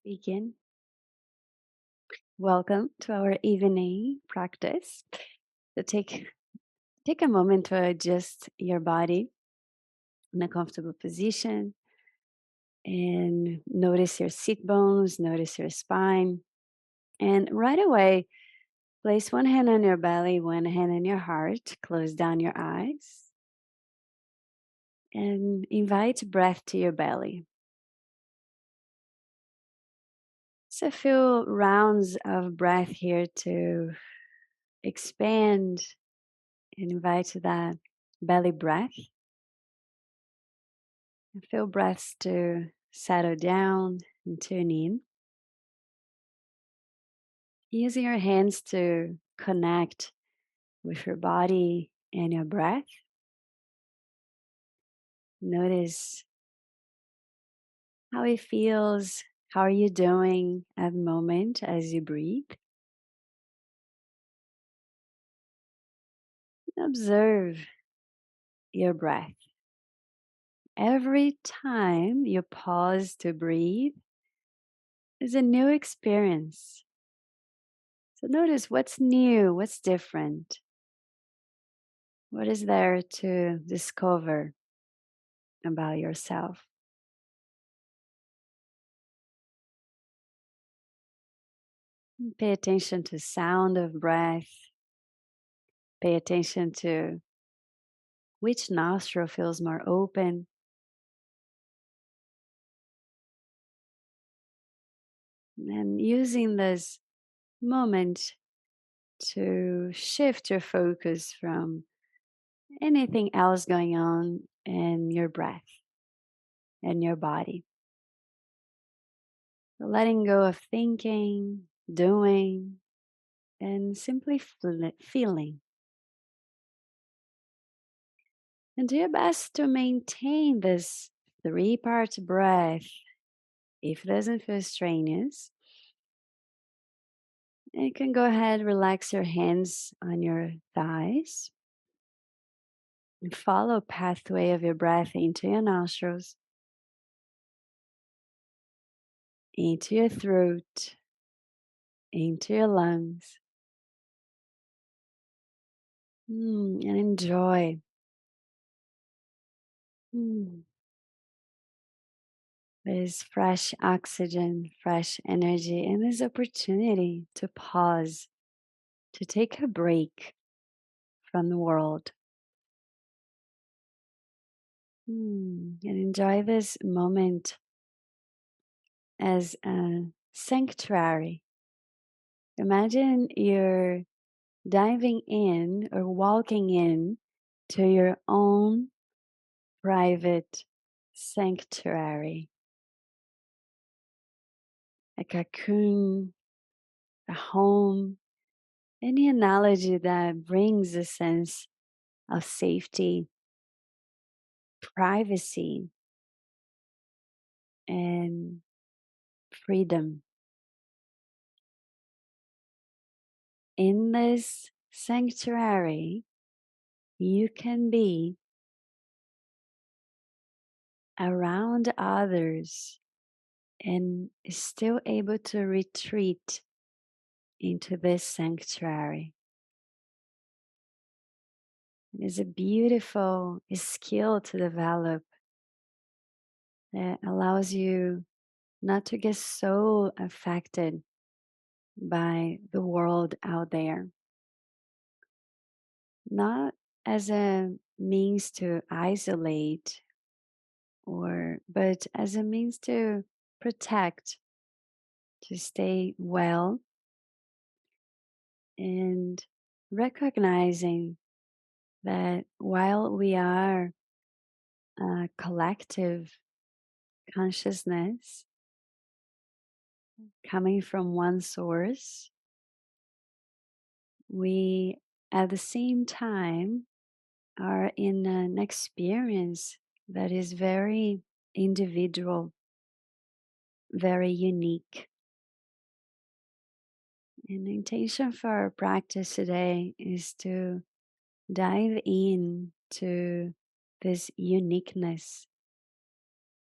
Begin. Welcome to our evening practice. So take a moment to adjust your body in a comfortable position and notice your sit bones, notice your spine. And right away, place one hand on your belly, one hand on your heart, close down your eyes, and invite breath to your belly. So feel rounds of breath here to expand and invite that belly breath. And feel breaths to settle down and tune in. Using your hands to connect with your body and your breath. Notice how it feels. How are you doing at the moment as you breathe? Observe your breath. Every time you pause to breathe is a new experience. So notice what's new, what's different, what is there to discover about yourself. Pay attention to sound of breath. Pay attention to which nostril feels more open. And using this moment to shift your focus from anything else going on in your breath and your body. Letting go of thinking, doing, and simply feeling. And do your best to maintain this 3-part breath if it doesn't feel strenuous. You can go ahead, relax your hands on your thighs and follow pathway of your breath into your nostrils, into your throat, into your lungs. And enjoy. Mm, There's fresh oxygen, fresh energy, and this opportunity to pause, to take a break from the world. And enjoy this moment as a sanctuary. Imagine you're diving in or walking in to your own private sanctuary, a cocoon, a home, any analogy that brings a sense of safety, privacy, and freedom. In this sanctuary, you can be around others and still able to retreat into this sanctuary. It is a beautiful skill to develop that allows you not to get so affected by the world out there. Not as a means to isolate but as a means to protect, to stay well, and recognizing that while we are a collective consciousness coming from one source, we at the same time are in an experience that is very individual, very unique. And the intention for our practice today is to dive into this uniqueness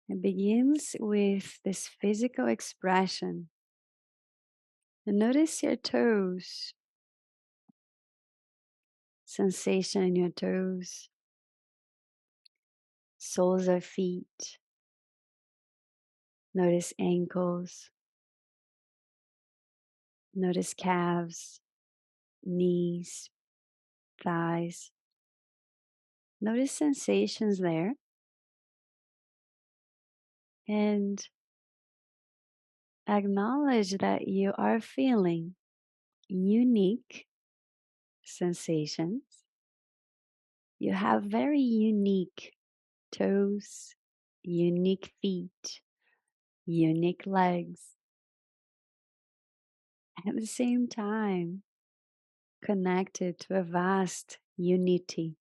It begins with this physical expression. And notice your toes, sensation in your toes, soles of feet. Notice ankles, notice calves, knees, thighs. Notice sensations there. And acknowledge that you are feeling unique sensations. You have very unique toes, unique feet, unique legs. At the same time, connected to a vast unity.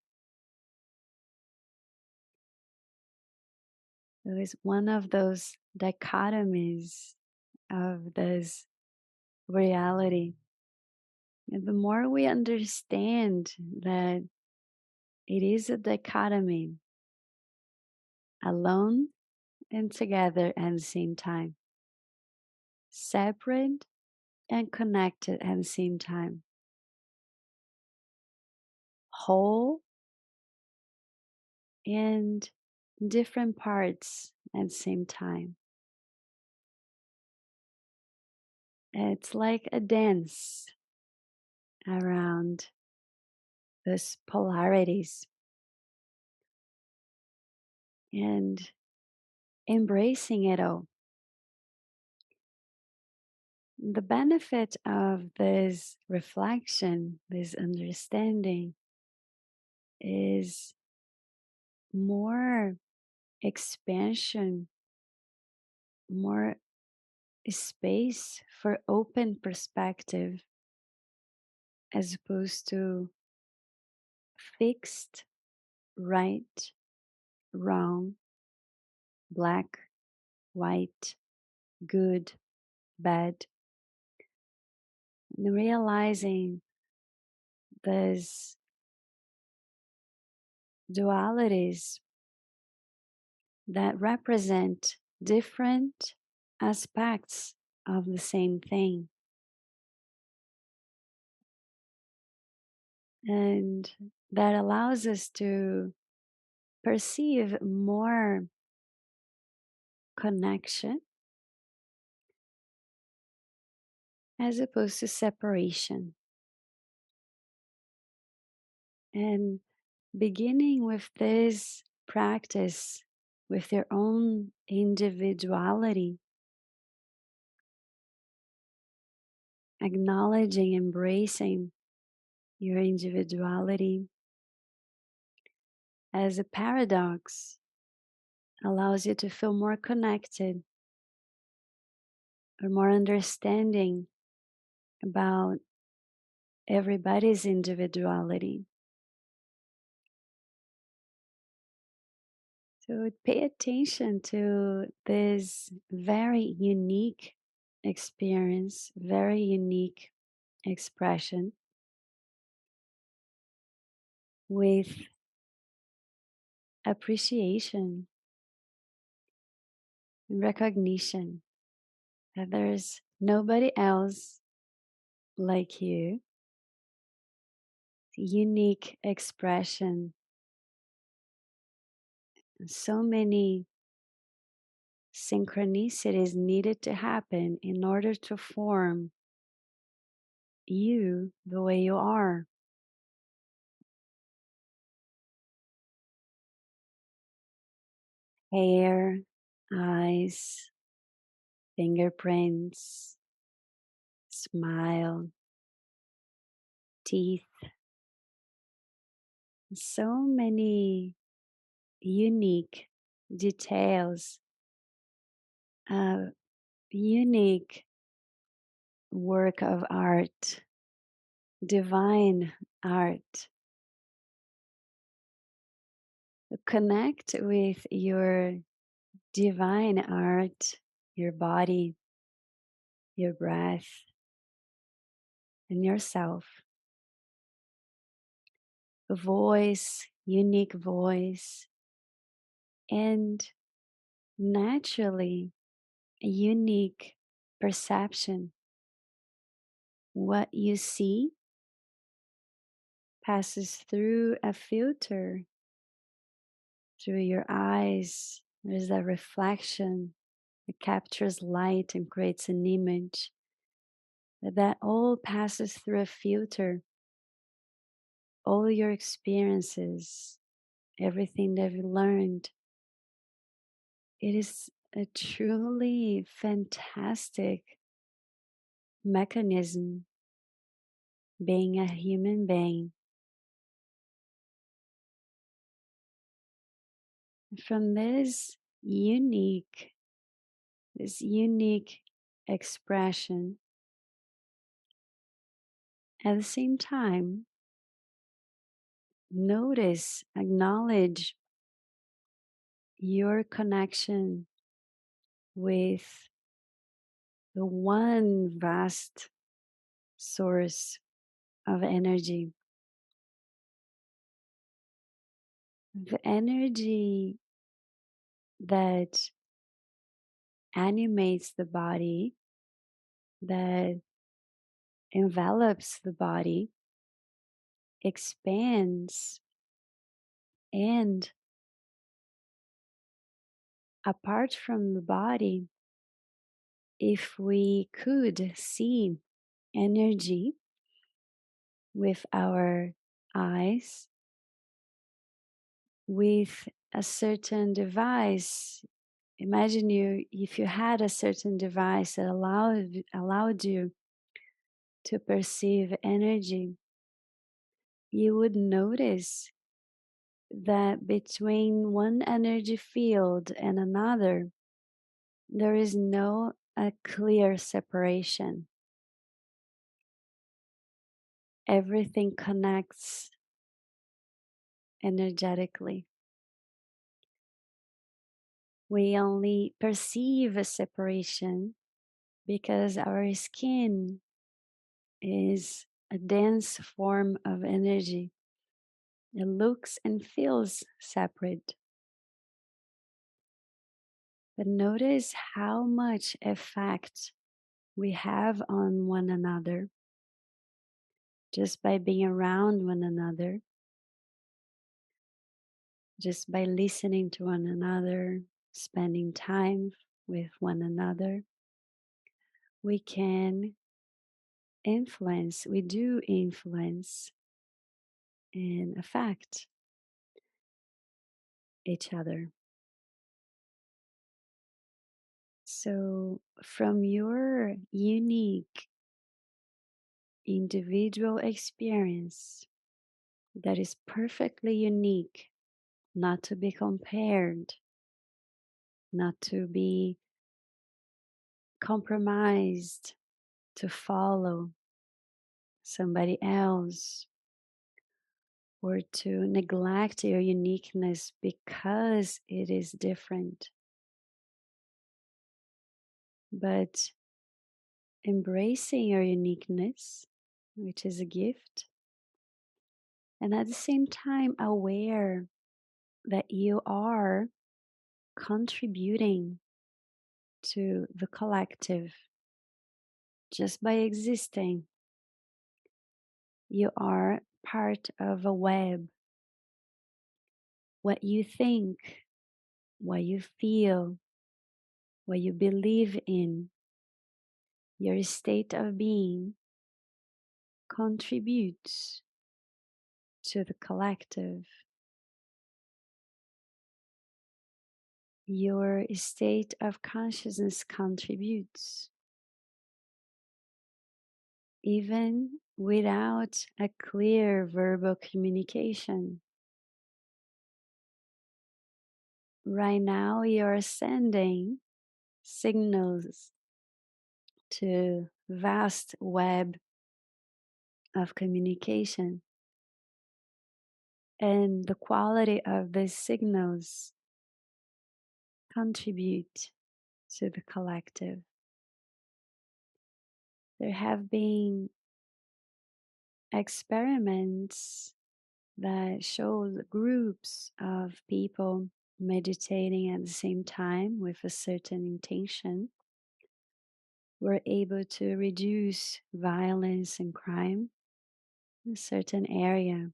It is one of those dichotomies of this reality. And the more we understand that it is a dichotomy, alone and together at the same time, separate and connected at the same time, whole and different parts at the same time. It's like a dance around those polarities and embracing it all. The benefit of this reflection, this understanding, is more expansion, more space for open perspective as opposed to fixed, right, wrong, black, white, good, bad. And realizing these dualities that represent different aspects of the same thing. And that allows us to perceive more connection as opposed to separation. And beginning with this practice with your own individuality, acknowledging, embracing your individuality as a paradox allows you to feel more connected or more understanding about everybody's individuality. So pay attention to this very unique experience, very unique expression with appreciation and recognition that there's nobody else like you. Unique expression, so many synchronicities needed to happen in order to form you the way you are. Hair, eyes, fingerprints, smile, teeth, so many unique details, unique work of art, divine art. Connect with your divine art, your body, your breath, and yourself. A voice, unique voice, and naturally a unique perception. What you see passes through a filter, through your eyes. There's a reflection. It captures light and creates an image. That all passes through a filter. All your experiences, everything that you've learned. It is a truly fantastic mechanism being a human being. From this unique expression, at the same time, notice, acknowledge your connection with the one vast source of energy, the energy that animates the body, that envelops the body, expands, and apart from the body, if we could see energy with our eyes, with a certain device, imagine you if you had a certain device that allowed you to perceive energy, you would notice that between one energy field and another, there is no a clear separation. Everything connects energetically. We only perceive a separation because our skin is a dense form of energy. It looks and feels separate. But notice how much effect we have on one another just by being around one another, just by listening to one another, spending time with one another. We can influence, we do influence and affect each other. So, from your unique individual experience that is perfectly unique, not to be compared, not to be compromised, to follow somebody else, or to neglect your uniqueness because it is different. But embracing your uniqueness, which is a gift, and at the same time aware that you are contributing to the collective just by existing. You are part of a web. What you think, what you feel, what you believe in, your state of being contributes to the collective. Your state of consciousness contributes, even without a clear verbal communication. Right now, you're sending signals to vast web of communication, and the quality of these signals contribute to the collective. There have been experiments that show groups of people meditating at the same time with a certain intention, we're able to reduce violence and crime in a certain area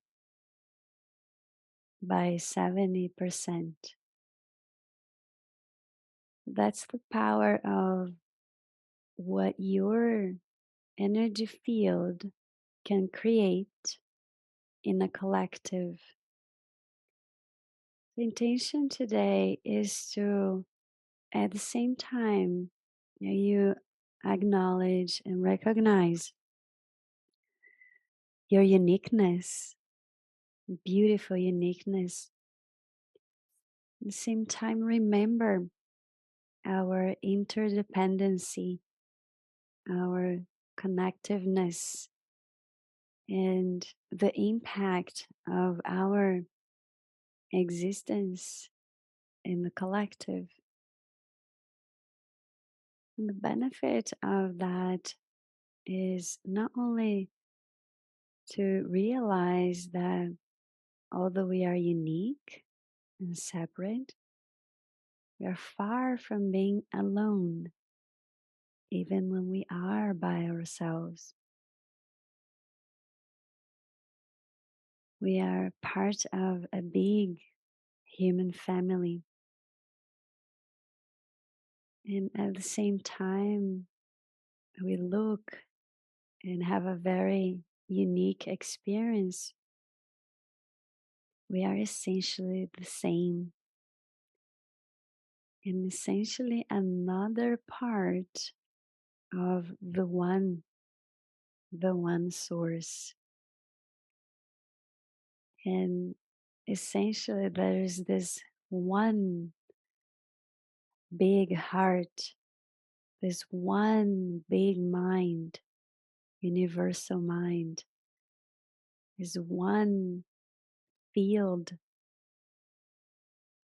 by 70%. That's the power of what your energy field can create in a collective. The intention today is to, at the same time, you acknowledge and recognize your uniqueness, beautiful uniqueness. At the same time, remember our interdependency, our connectiveness, and the impact of our existence in the collective. And the benefit of that is not only to realize that although we are unique and separate, we are far from being alone, even when we are by ourselves. We are part of a big human family. And at the same time, we look and have a very unique experience. We are essentially the same, and essentially another part of the one source. And essentially, there is this one big heart, this one big mind, universal mind, is one field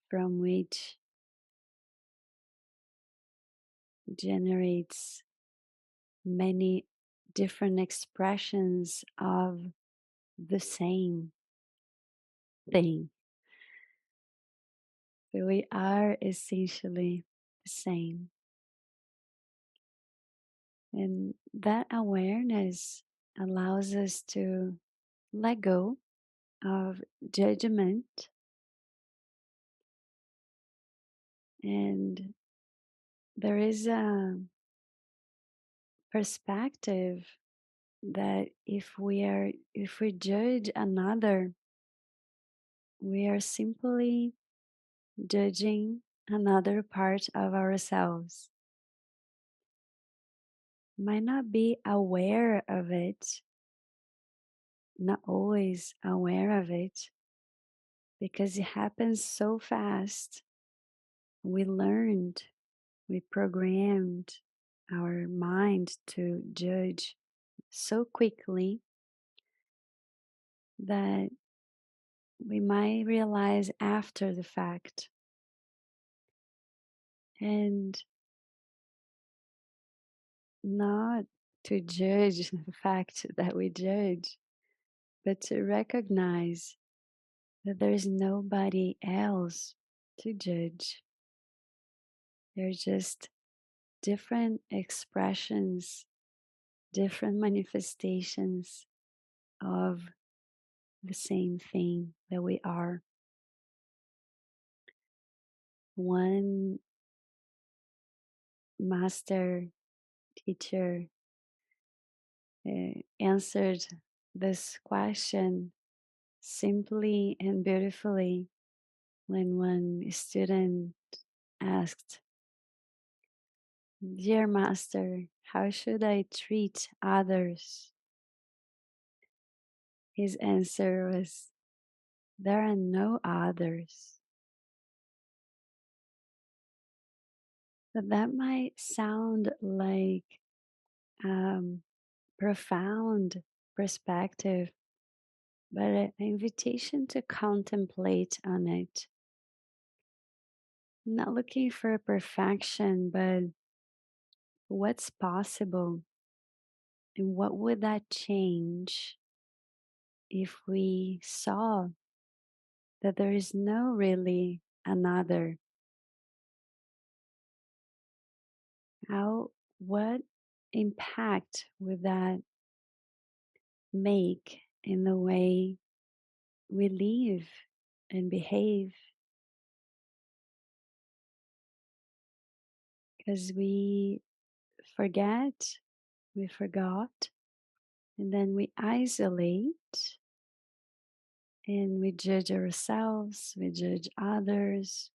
from which generates many different expressions of the same thing. So we are essentially the same. And that awareness allows us to let go of judgment, and there is a perspective that if we judge another, we are simply judging another part of ourselves. Might not be aware of it, not always aware of it, because it happens so fast. We learned, we programmed our mind to judge so quickly that we might realize after the fact. And not to judge the fact that we judge, but to recognize that there is nobody else to judge. They're just different expressions, different manifestations of the same thing that we are. One master teacher answered this question simply and beautifully when one student asked, "Dear Master, how should I treat others?" His answer was, "There are no others." But that might sound like profound perspective, but an invitation to contemplate on it. Not looking for perfection, but what's possible and what would that change if we saw that there is no really another, what impact would that make in the way we live and behave? Because forget, we forgot, and then we isolate and we judge ourselves, we judge others,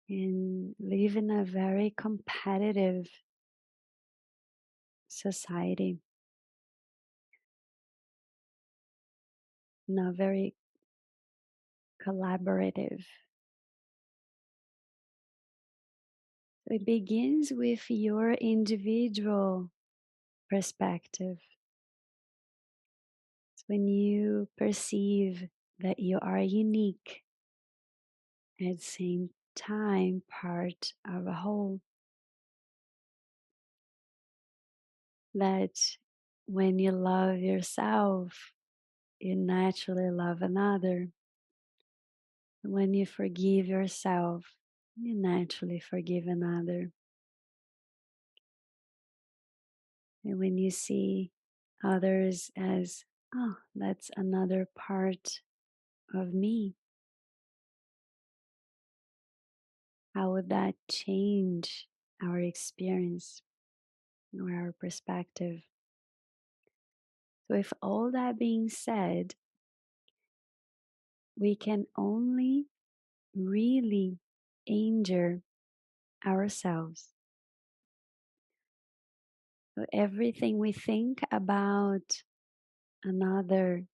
and live in a very competitive society, not very collaborative. It begins with your individual perspective. It's when you perceive that you are unique, at the same time part of a whole, that when you love yourself, you naturally love another. When you forgive yourself, you naturally forgive another. And when you see others as, oh, that's another part of me, how would that change our experience or our perspective? So, with all that being said, we can only really injure ourselves. So, everything we think about another,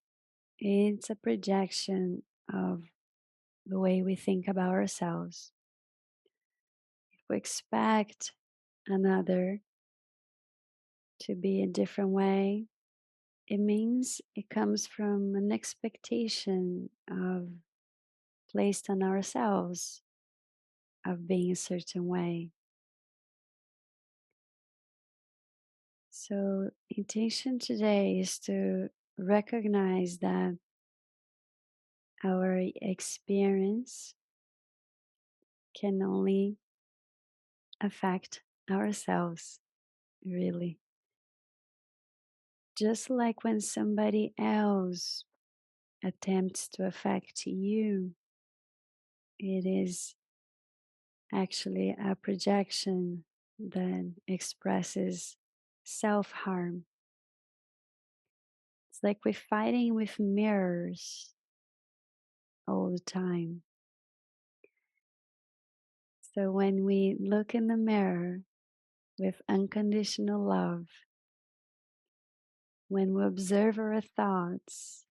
it's a projection of the way we think about ourselves. If we expect another to be a different way, it means it comes from an expectation of placed on ourselves of being a certain way. So, intention today is to recognize that our experience can only affect ourselves, really. Just like when somebody else attempts to affect you, it is actually a projection that expresses self harm. It's like we're fighting with mirrors all the time. So when we look in the mirror with unconditional love, when we observe our thoughts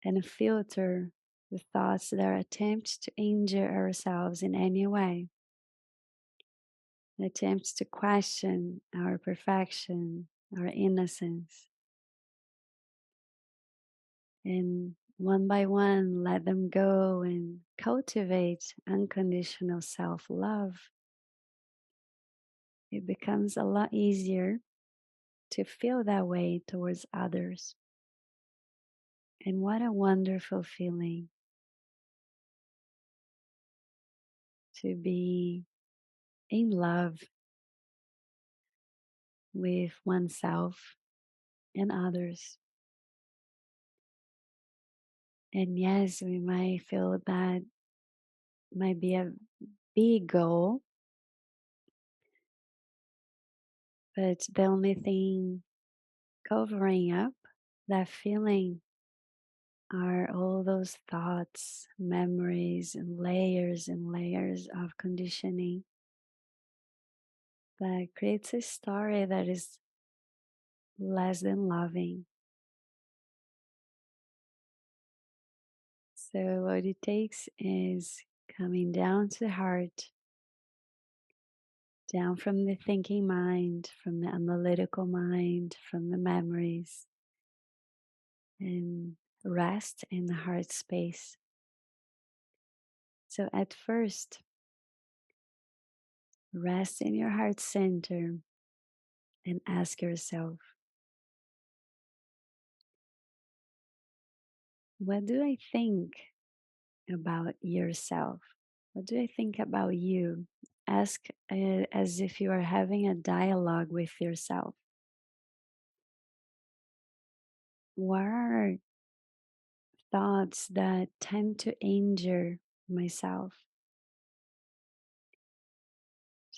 and filter the thoughts that attempt to injure ourselves in any way, attempts to question our perfection, our innocence, and one by one let them go and cultivate unconditional self love, it becomes a lot easier to feel that way towards others. And what a wonderful feeling to be in love with oneself and others. And yes, we might feel that might be a big goal, but the only thing covering up that feeling are all those thoughts, memories, and layers of conditioning that creates a story that is less than loving. So, what it takes is coming down to the heart, down from the thinking mind, from the analytical mind, from the memories, and rest in the heart space. So, at first, rest in your heart center and ask yourself, what do I think about yourself? What do you think about you? Ask as if you are having a dialogue with yourself. What are thoughts that tend to injure myself?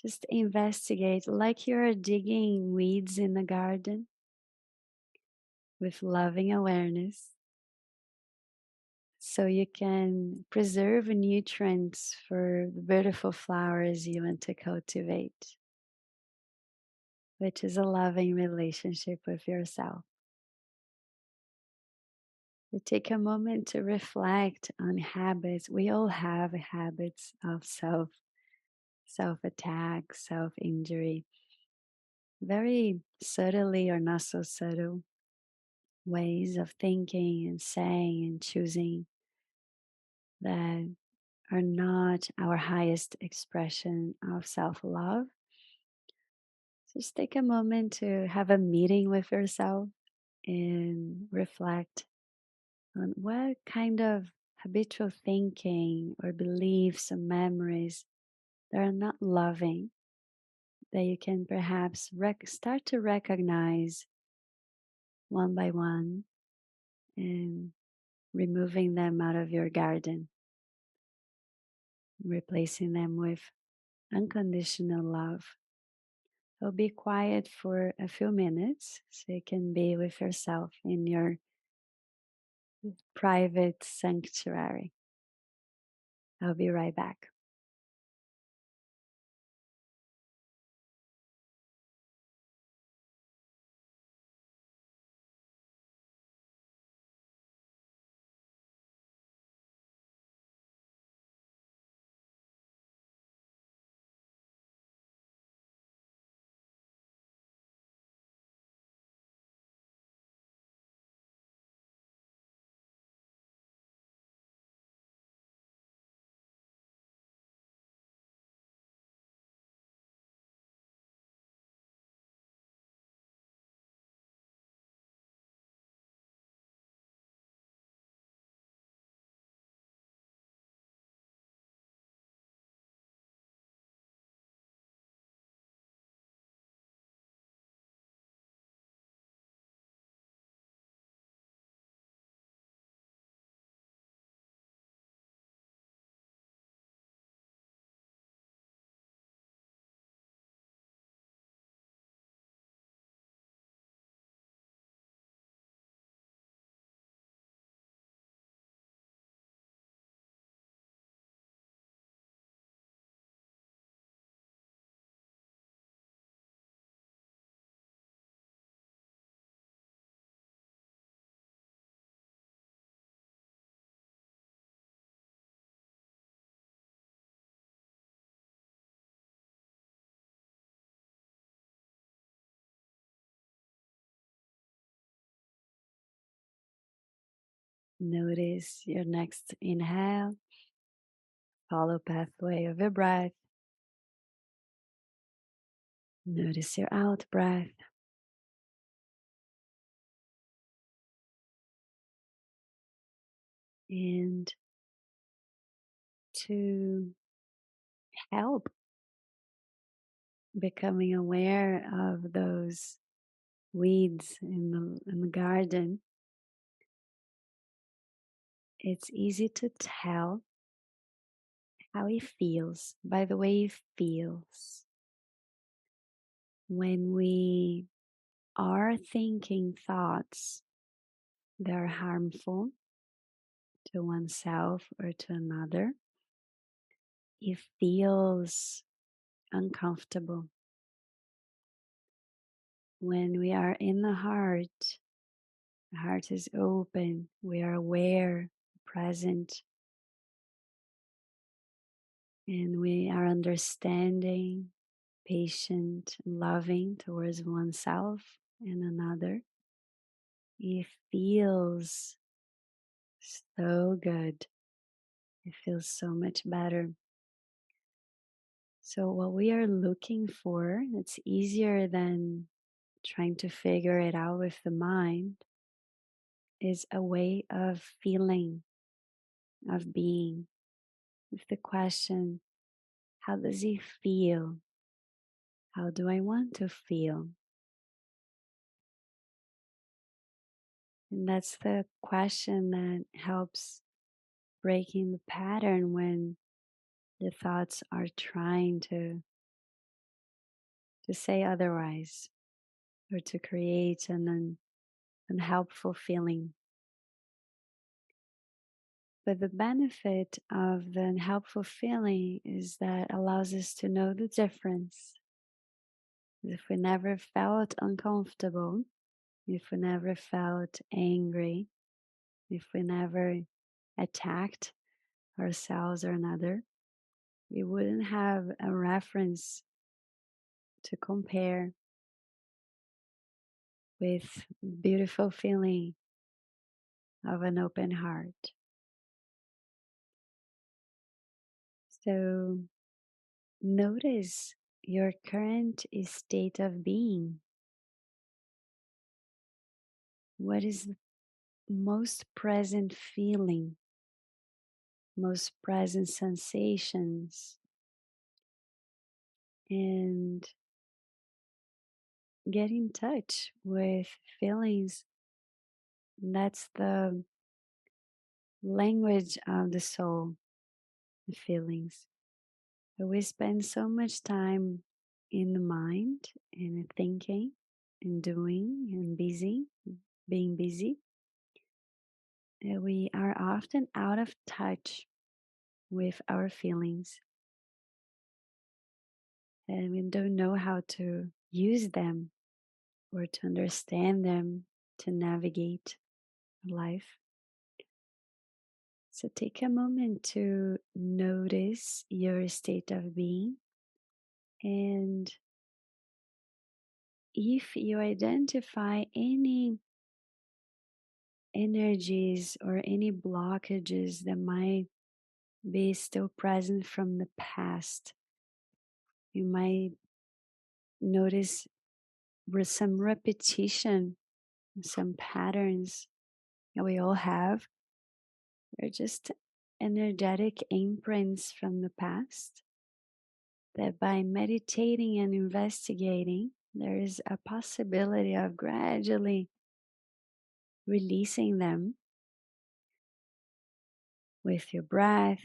Just investigate like you're digging weeds in the garden with loving awareness so you can preserve nutrients for the beautiful flowers you want to cultivate, which is a loving relationship with yourself. You take a moment to reflect on habits. We all have habits of self attack, self injury, very subtly or not so subtle ways of thinking and saying and choosing that are not our highest expression of self love. Just take a moment to have a meeting with yourself and reflect on what kind of habitual thinking or beliefs or memories that are not loving that you can perhaps start to recognize one by one and removing them out of your garden, replacing them with unconditional love. So be quiet for a few minutes so you can be with yourself in your private sanctuary. I'll be right back. Notice your next inhale, follow pathway of your breath. Notice your out breath. And to help becoming aware of those weeds in the garden, it's easy to tell how it feels by the way it feels when we are thinking thoughts that are harmful to oneself or to another. It feels uncomfortable. When we are in the heart is open, we are aware, present, and we are understanding, patient, and loving towards oneself and another. It feels so good. It feels so much better. So, what we are looking for, it's easier than trying to figure it out with the mind, is a way of feeling of being with the question, how does it feel? How do I want to feel? And that's the question that helps breaking the pattern when the thoughts are trying to say otherwise or to create an unhelpful feeling. But the benefit of the unhelpful feeling is that allows us to know the difference. If we never felt uncomfortable, if we never felt angry, if we never attacked ourselves or another, we wouldn't have a reference to compare with beautiful feeling of an open heart. So notice your current state of being. What is the most present feeling, most present sensations, and get in touch with feelings. That's the language of the soul, the feelings. But we spend so much time in the mind and thinking and doing and busy, being busy, that we are often out of touch with our feelings and we don't know how to use them or to understand them to navigate life. So take a moment to notice your state of being, and if you identify any energies or any blockages that might be still present from the past, you might notice some repetition, some patterns that we all have. They're just energetic imprints from the past that by meditating and investigating, there is a possibility of gradually releasing them with your breath,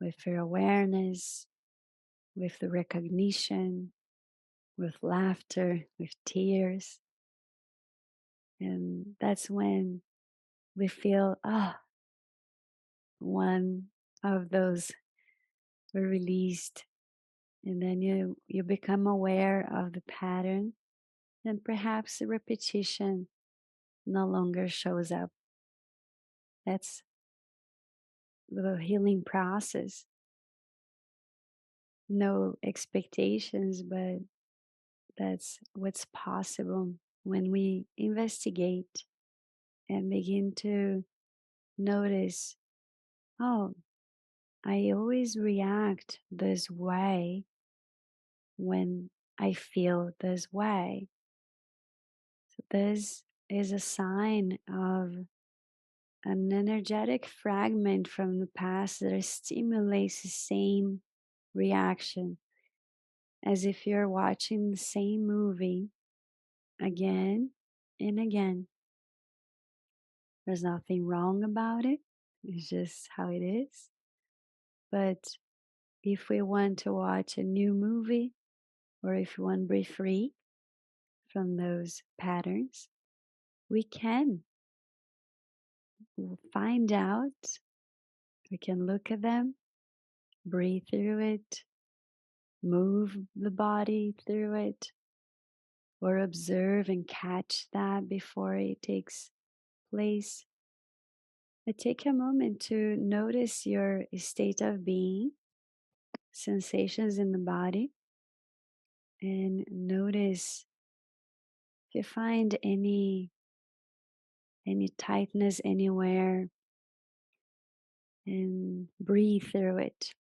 with your awareness, with the recognition, with laughter, with tears. And that's when we feel, one of those were released. And then you become aware of the pattern, and perhaps the repetition no longer shows up. That's the healing process. No expectations, but that's what's possible when we investigate and begin to notice, oh, I always react this way when I feel this way. So this is a sign of an energetic fragment from the past that stimulates the same reaction, as if you're watching the same movie again and again. There's nothing wrong about it, it's just how it is. But if we want to watch a new movie, or if we want to be free from those patterns, we can. We'll find out, we can look at them, breathe through it, move the body through it, or observe and catch that before it takes place. But take a moment to notice your state of being, sensations in the body, and notice if you find any tightness anywhere, and breathe through it.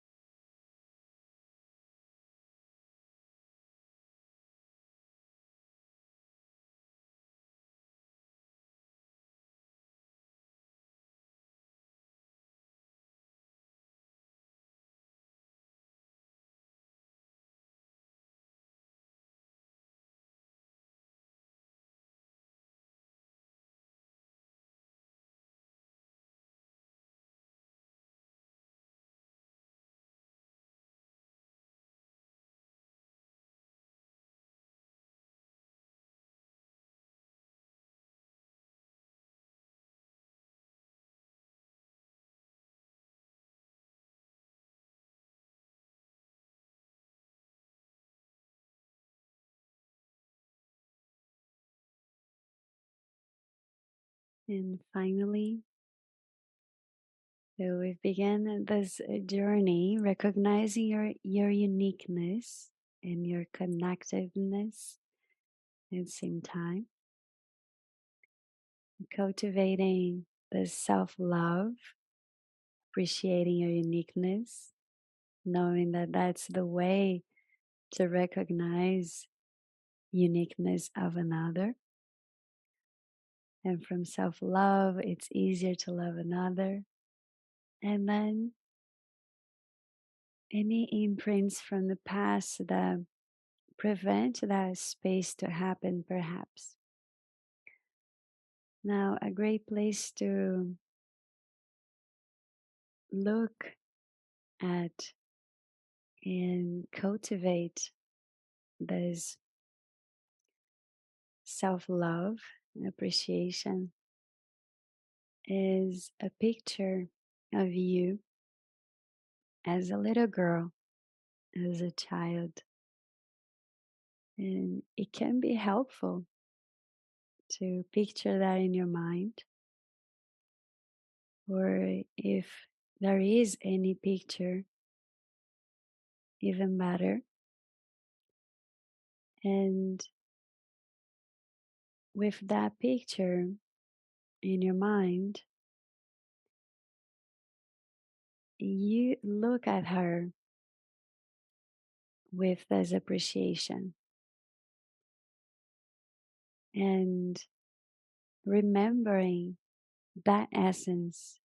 And finally, so we've begun this journey recognizing your uniqueness and your connectiveness at the same time, cultivating the self love, appreciating your uniqueness, knowing that that's the way to recognize uniqueness of another. And from self love, it's easier to love another. And then any imprints from the past that prevent that space to happen, perhaps. Now, a great place to look at and cultivate this self love and appreciation is a picture of you as a little girl, as a child. And it can be helpful to picture that in your mind, or if there is any picture, even better. And with that picture in your mind, you look at her with this appreciation and remembering that essence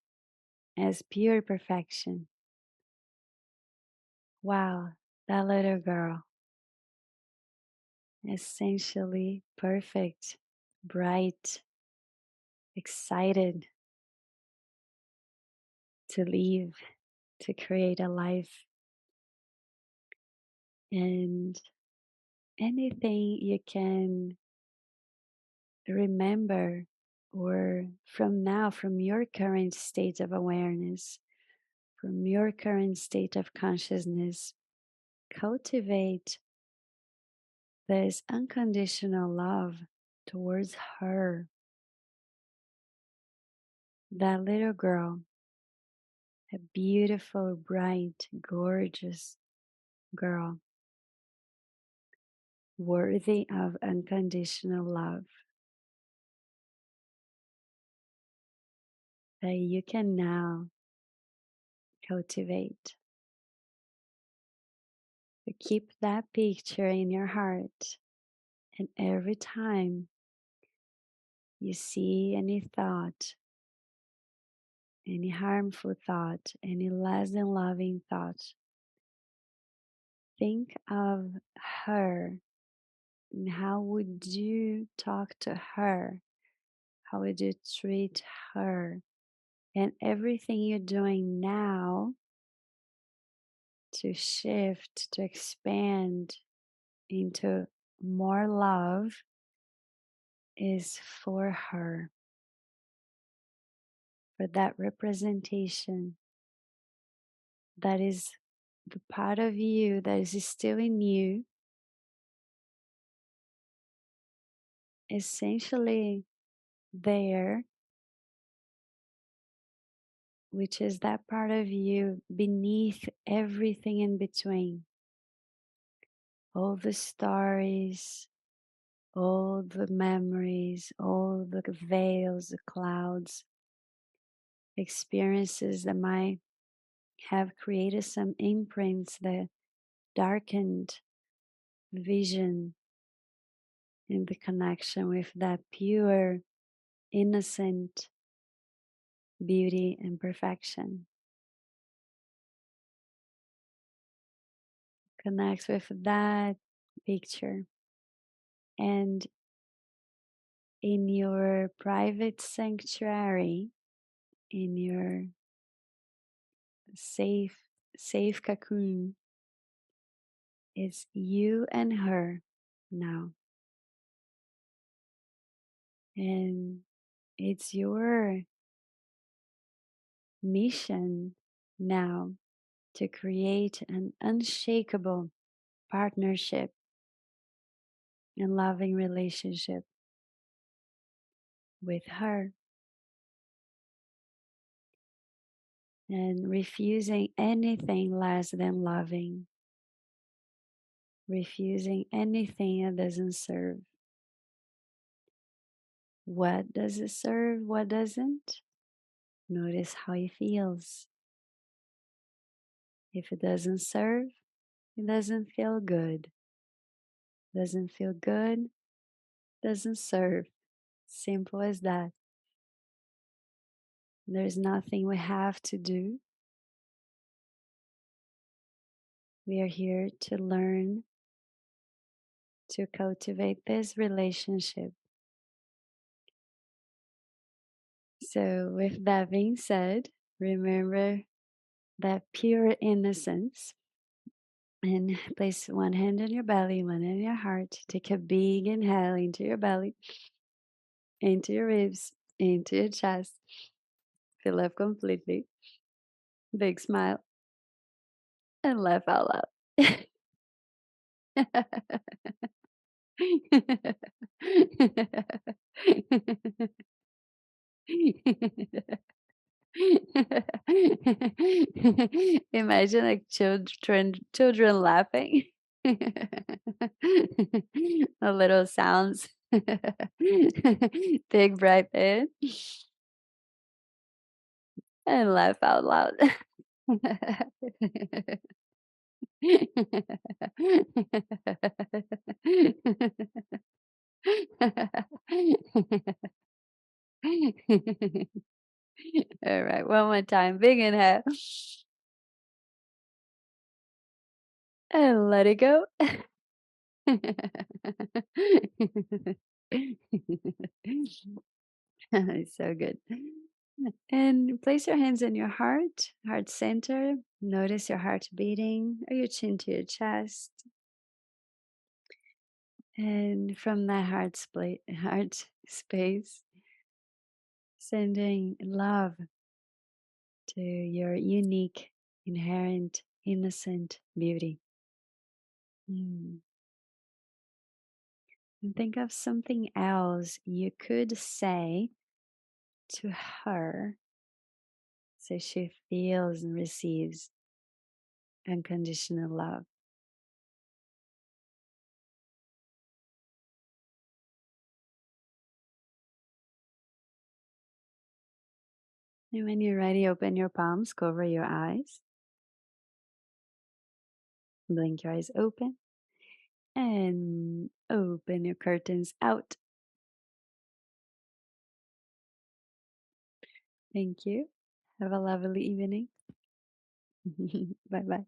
as pure perfection. Wow, that little girl, essentially perfect, bright, excited to live, to create a life. And anything you can remember, or from now, from your current state of awareness, from your current state of consciousness, cultivate this unconditional love towards her, that little girl, a beautiful, bright, gorgeous girl, worthy of unconditional love that you can now cultivate. So keep that picture in your heart, and every time you see any thought, any harmful thought, any less than loving thought, think of her. And how would you talk to her? How would you treat her? And everything you're doing now to shift, to expand into more love is for her, for that representation that is the part of you that is still in you, essentially there, which is that part of you beneath everything in between. All the stories, all the memories, all the veils, the clouds, experiences that might have created some imprints that darkened vision in the connection with that pure, innocent beauty and perfection. Connect with that picture, and in your private sanctuary, in your safe cocoon, it's you and her now. And it's your mission now to create an unshakable partnership and loving relationship with her. and refusing anything less than loving, refusing anything that doesn't serve. What does it serve? What doesn't? Notice how it feels. If it doesn't serve, it doesn't feel good. Doesn't feel good, doesn't serve. Simple as that. There's nothing we have to do. We are here to learn to cultivate this relationship. So, with that being said, remember that pure innocence and place one hand on your belly, one in your heart. Take a big inhale into your belly, into your ribs, into your chest. Fill up completely. Big smile and laugh out loud. Imagine like children laughing. A little sounds. Big breath in and laugh out loud. All right, one more time. Big inhale and let it go. It's so good. And place your hands in your heart center. Notice your heart beating or your chin to your chest. And from that heart space, sending love to your unique, inherent, innocent beauty. Mm. And think of something else you could say to her so she feels and receives unconditional love. And when you're ready, open your palms, cover your eyes, blink your eyes open, and open your curtains out. Thank you. Have a lovely evening. Bye bye.